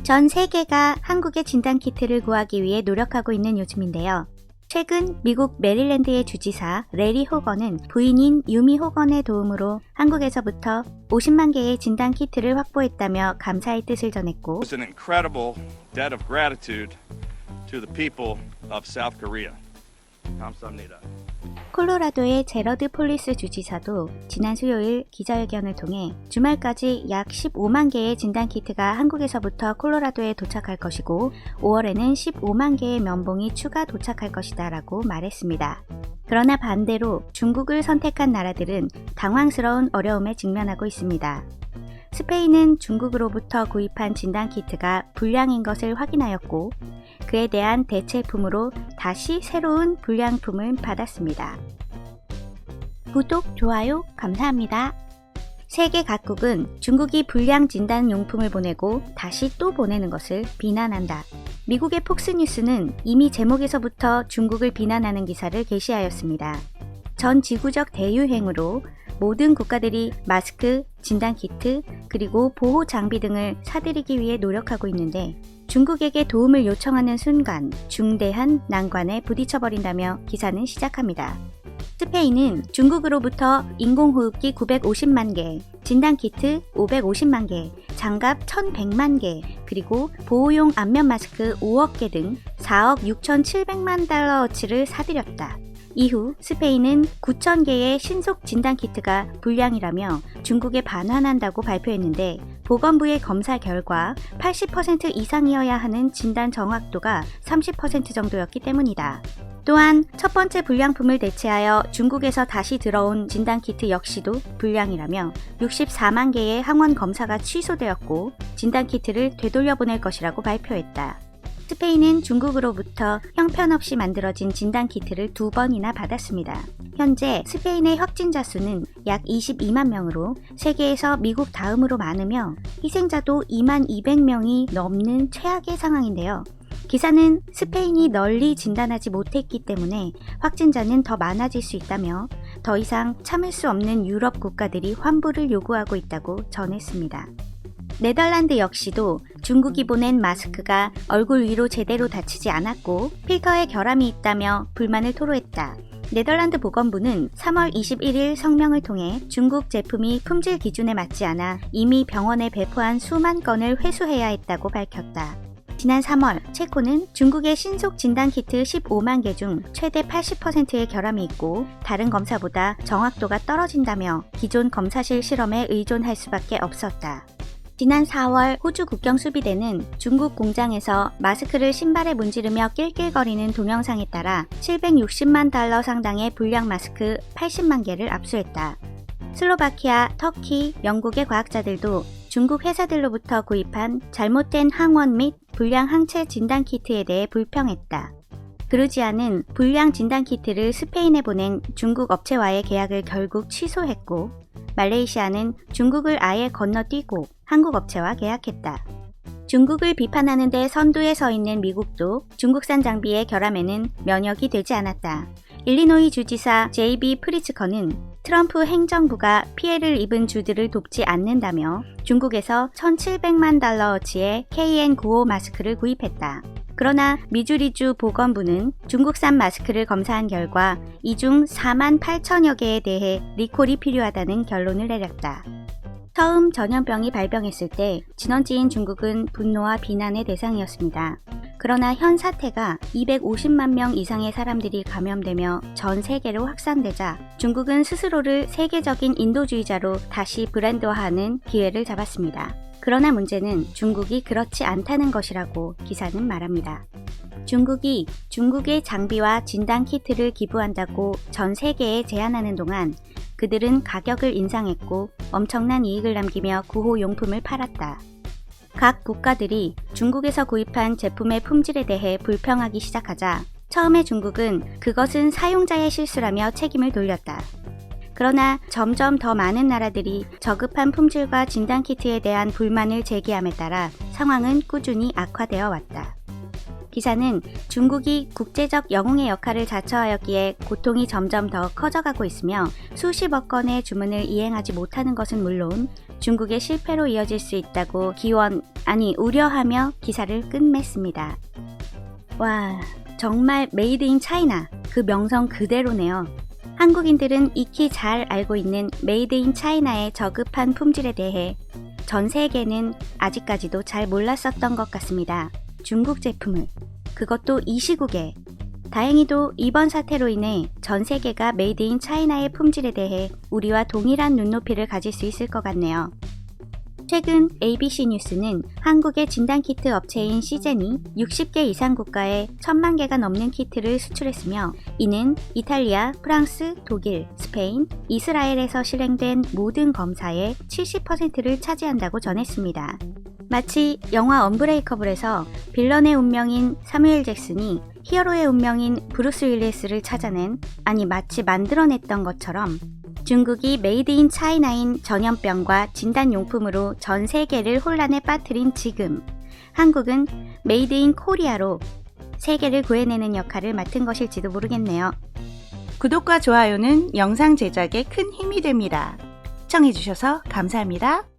전 세계가 한국의 진단키트를 구하기 위해 노력하고 있는 요즘인데요. 최근 미국 메릴랜드의 주지사 레리 호건은 부인인 유미 호건의 도움으로 한국에서부터 50만 개의 진단키트를 확보했다며 감사의 뜻을 전했고, It's an incredible debt of gratitude to the people of South Korea. 감사합니다. 콜로라도의 제러드 폴리스 주지사도 지난 수요일 기자회견을 통해 주말까지 약 15만 개의 진단키트가 한국에서부터 콜로라도에 도착할 것이고 5월에는 15만 개의 면봉이 추가 도착할 것이다 라고 말했습니다. 그러나 반대로 중국을 선택한 나라들은 당황스러운 어려움에 직면하고 있습니다. 스페인은 중국으로부터 구입한 진단키트가 불량인 것을 확인하였고 그에 대한 대체품으로 다시 새로운 불량품을 받았습니다. 구독, 좋아요 감사합니다. 세계 각국은 중국이 불량 진단 용품을 보내고 다시 또 보내는 것을 비난한다. 미국의 폭스뉴스는 이미 제목에서부터 중국을 비난하는 기사를 게시하였습니다. 전 지구적 대유행으로 모든 국가들이 마스크, 진단키트, 그리고 보호 장비 등을 사들이기 위해 노력하고 있는데 중국에게 도움을 요청하는 순간 중대한 난관에 부딪혀버린다며 기사는 시작합니다. 스페인은 중국으로부터 인공호흡기 950만 개, 진단키트 550만 개, 장갑 1100만 개, 그리고 보호용 안면 마스크 5억 개 등 4억 6,700만 달러어치를 사들였다. 이후 스페인은 9,000개의 신속 진단키트가 불량이라며 중국에 반환한다고 발표했는데 보건부의 검사 결과 80% 이상이어야 하는 진단 정확도가 30% 정도였기 때문이다. 또한 첫 번째 불량품을 대체하여 중국에서 다시 들어온 진단키트 역시도 불량이라며 64만 개의 항원 검사가 취소되었고 진단키트를 되돌려보낼 것이라고 발표했다. 스페인은 중국으로부터 형편없이 만들어진 진단키트를 2번이나 받았습니다. 현재 스페인의 확진자 수는 약 22만 명으로 세계에서 미국 다음으로 많으며 희생자도 2만 200명이 넘는 최악의 상황인데요. 기사는 스페인이 널리 진단하지 못했기 때문에 확진자는 더 많아질 수 있다며 더 이상 참을 수 없는 유럽 국가들이 환불을 요구하고 있다고 전했습니다. 네덜란드 역시도 중국이 보낸 마스크가 얼굴 위로 제대로 닿히지 않았고 필터에 결함이 있다며 불만을 토로했다. 네덜란드 보건부는 3월 21일 성명을 통해 중국 제품이 품질 기준에 맞지 않아 이미 병원에 배포한 수만 건을 회수해야 했다고 밝혔다. 지난 3월 체코는 중국의 신속 진단키트 15만 개 중 최대 80%의 결함이 있고 다른 검사보다 정확도가 떨어진다며 기존 검사실 실험에 의존할 수밖에 없었다. 지난 4월 호주 국경 수비대는 중국 공장에서 마스크를 신발에 문지르며 낄낄거리는 동영상에 따라 760만 달러 상당의 불량 마스크 80만 개를 압수했다. 슬로바키아, 터키, 영국의 과학자들도 중국 회사들로부터 구입한 잘못된 항원 및 불량 항체 진단키트에 대해 불평했다. 그루지아는 불량 진단키트를 스페인에 보낸 중국 업체와의 계약을 결국 취소했고 말레이시아는 중국을 아예 건너뛰고 한국 업체와 계약했다. 중국을 비판하는 데 선두에 서 있는 미국도 중국산 장비의 결함에는 면역이 되지 않았다. 일리노이 주지사 J.B. 프리츠커는 트럼프 행정부가 피해를 입은 주들을 돕지 않는다며 중국에서 1,700만 달러어치의 KN95 마스크를 구입했다. 그러나 미주리주 보건부는 중국산 마스크를 검사한 결과 이 중 4만 8천여 개에 대해 리콜이 필요하다는 결론을 내렸다. 처음 전염병이 발병했을 때 진원지인 중국은 분노와 비난의 대상이었습니다. 그러나 현 사태가 250만 명 이상의 사람들이 감염되며 전 세계로 확산되자 중국은 스스로를 세계적인 인도주의자로 다시 브랜드화하는 기회를 잡았습니다. 그러나 문제는 중국이 그렇지 않다는 것이라고 기사는 말합니다. 중국이 중국의 장비와 진단키트를 기부한다고 전 세계에 제안하는 동안 그들은 가격을 인상했고 엄청난 이익을 남기며 구호용품을 팔았다. 각 국가들이 중국에서 구입한 제품의 품질에 대해 불평하기 시작하자 처음에 중국은 그것은 사용자의 실수라며 책임을 돌렸다. 그러나 점점 더 많은 나라들이 저급한 품질과 진단키트에 대한 불만을 제기함에 따라 상황은 꾸준히 악화되어 왔다. 기사는 중국이 국제적 영웅의 역할을 자처하였기에 고통이 점점 더 커져가고 있으며 수십억 건의 주문을 이행하지 못하는 것은 물론 중국의 실패로 이어질 수 있다고 우려하며 기사를 끝맺습니다. 와, 정말 메이드 인 차이나 그 명성 그대로네요. 한국인들은 익히 잘 알고 있는 메이드 인 차이나의 저급한 품질에 대해 전 세계는 아직까지도 잘 몰랐었던 것 같습니다. 중국 제품을, 그것도 이 시국에. 다행히도 이번 사태로 인해 전 세계가 메이드 인 차이나의 품질에 대해 우리와 동일한 눈높이를 가질 수 있을 것 같네요. 최근 ABC 뉴스는 한국의 진단키트 업체인 시젠이 60개 이상 국가에 1000만 개가 넘는 키트를 수출했으며 이는 이탈리아, 프랑스, 독일, 스페인, 이스라엘에서 실행된 모든 검사의 70%를 차지한다고 전했습니다. 마치 영화 언브레이커블에서 빌런의 운명인 사뮤엘 잭슨이 히어로의 운명인 브루스 윌리스를 찾아낸, 아니 마치 만들어냈던 것처럼 중국이 메이드 인 차이나인 전염병과 진단용품으로 전 세계를 혼란에 빠뜨린 지금, 한국은 메이드 인 코리아로 세계를 구해내는 역할을 맡은 것일지도 모르겠네요. 구독과 좋아요는 영상 제작에 큰 힘이 됩니다. 시청해주셔서 감사합니다.